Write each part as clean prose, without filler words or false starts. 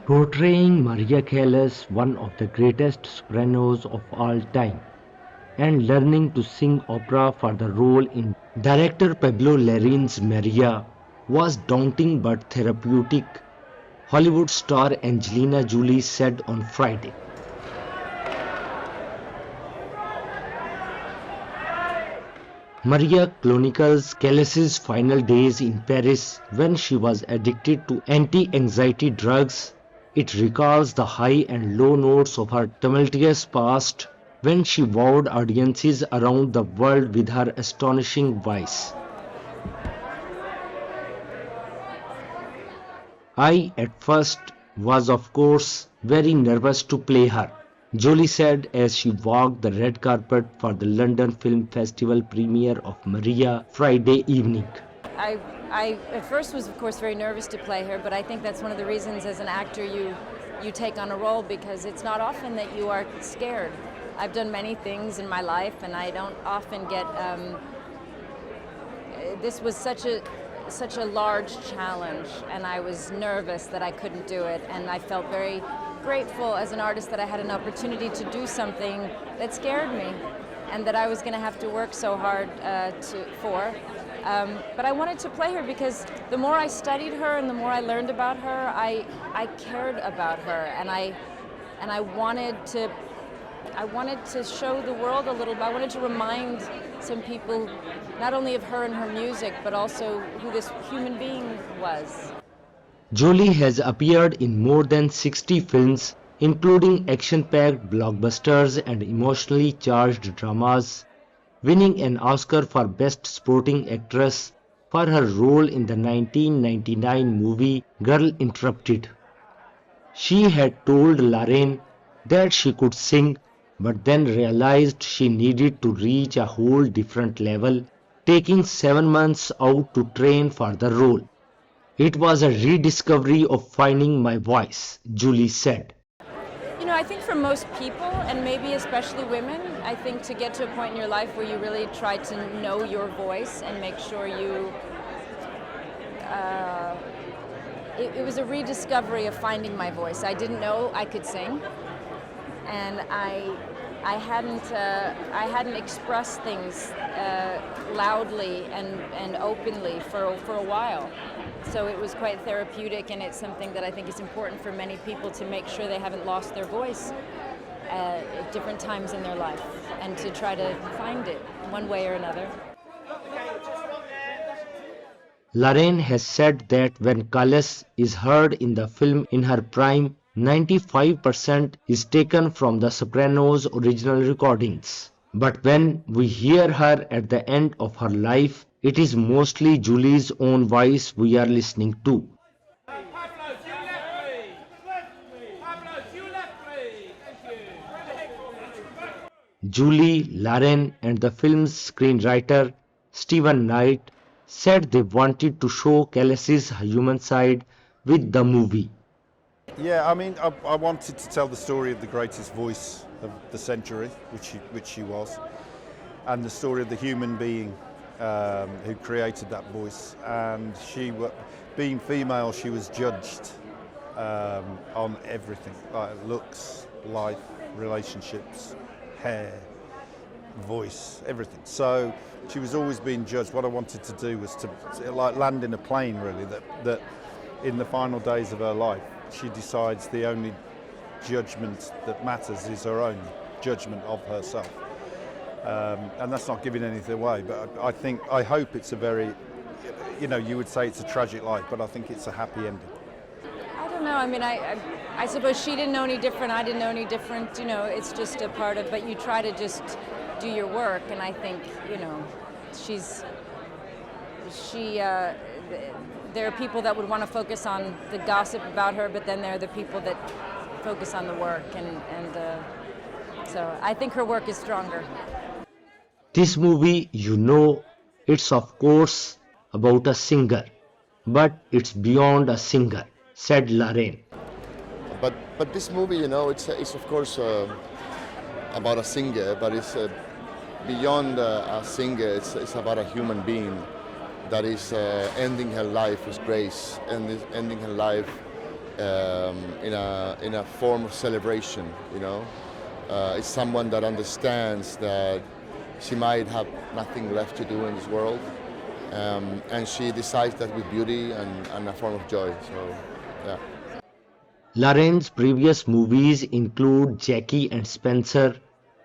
Portraying Maria Callas, one of the greatest sopranos of all time, and learning to sing opera for the role in director Pablo Larrain's Maria was daunting but therapeutic, Hollywood star Angelina Jolie said on Friday. Maria chronicles Callas's final days in Paris when she was addicted to anti-anxiety drugs. It recalls the high and low notes of her tumultuous past when she wowed audiences around the world with her astonishing voice. I at first was of course very nervous to play her, Jolie said as she walked the red carpet for the London Film Festival premiere of Maria Friday evening. I at first was of course very nervous to play her, but I think that's one of the reasons as an actor you take on a role, because it's not often that you are scared. I've done many things in my life and I don't often get, this was such a large challenge and I was nervous that I couldn't do it, and I felt very grateful as an artist that I had an opportunity to do something that scared me and that I was going to have to work so hard for. But I wanted to play her because the more I studied her and the more I learned about her, I cared about her, and I wanted to show the world a little bit. I wanted to remind some people not only of her and her music, but also who this human being was. Jolie has appeared in more than 60 films, including action-packed blockbusters and emotionally charged dramas, winning an Oscar for Best Supporting Actress for her role in the 1999 movie Girl Interrupted. She had told Larrain that she could sing, but then realized she needed to reach a whole different level, taking 7 months out to train for the role. It was a rediscovery of finding my voice, Jolie said. You know, I think for most people, and maybe especially women, I think to get to a point in your life where you really try to know your voice and make sure you... It was a rediscovery of finding my voice. I didn't know I could sing, and I hadn't expressed things loudly and openly for a while. So it was quite therapeutic, and it's something that I think is important for many people to make sure they haven't lost their voice at different times in their life, and to try to find it one way or another. Larrain has said that when Callas is heard in the film in her prime, 95% is taken from the Sopranos' original recordings. But when we hear her at the end of her life, it is mostly Jolie's own voice we are listening to. Pablo, you left me! Pablo, you left me! Thank you! Jolie, Larrain and the film's screenwriter Stephen Knight said they wanted to show Callas's human side with the movie. Yeah, I mean, I wanted to tell the story of the greatest voice of the century, which she was, and the story of the human being who created that voice. And being female, she was judged on everything, like looks, life, relationships, hair, voice, everything. So she was always being judged. What I wanted to do was to like land in a plane, really, that in the final days of her life, she decides the only judgment that matters is her own judgment of herself. And that's not giving anything away, but I hope it's a very, you would say it's a tragic life, but I think it's a happy ending. I don't know, I mean, I suppose she didn't know any different, I didn't know any different, it's just a part of, but you try to just do your work, and I think, there are people that would want to focus on the gossip about her, but then there are the people that focus on the work, and so I think her work is stronger. This movie, it's of course about a singer, but it's beyond a singer, said Larrain. But this movie, it's of course about a singer, but it's beyond a singer. It's about a human being that is ending her life with grace, and is ending her life in a form of celebration. You know, it's someone that understands that she might have nothing left to do in this world, and she decides that with beauty and a form of joy. So, yeah. Larrain's previous movies include Jackie and Spencer,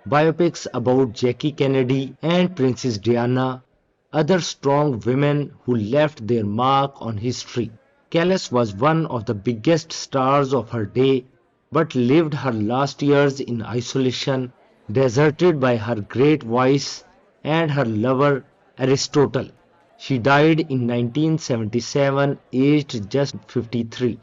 biopics about Jackie Kennedy and Princess Diana, other strong women who left their mark on history. Callas was one of the biggest stars of her day, but lived her last years in isolation, deserted by her great voice and her lover Aristotle. She died in 1977, aged just 53.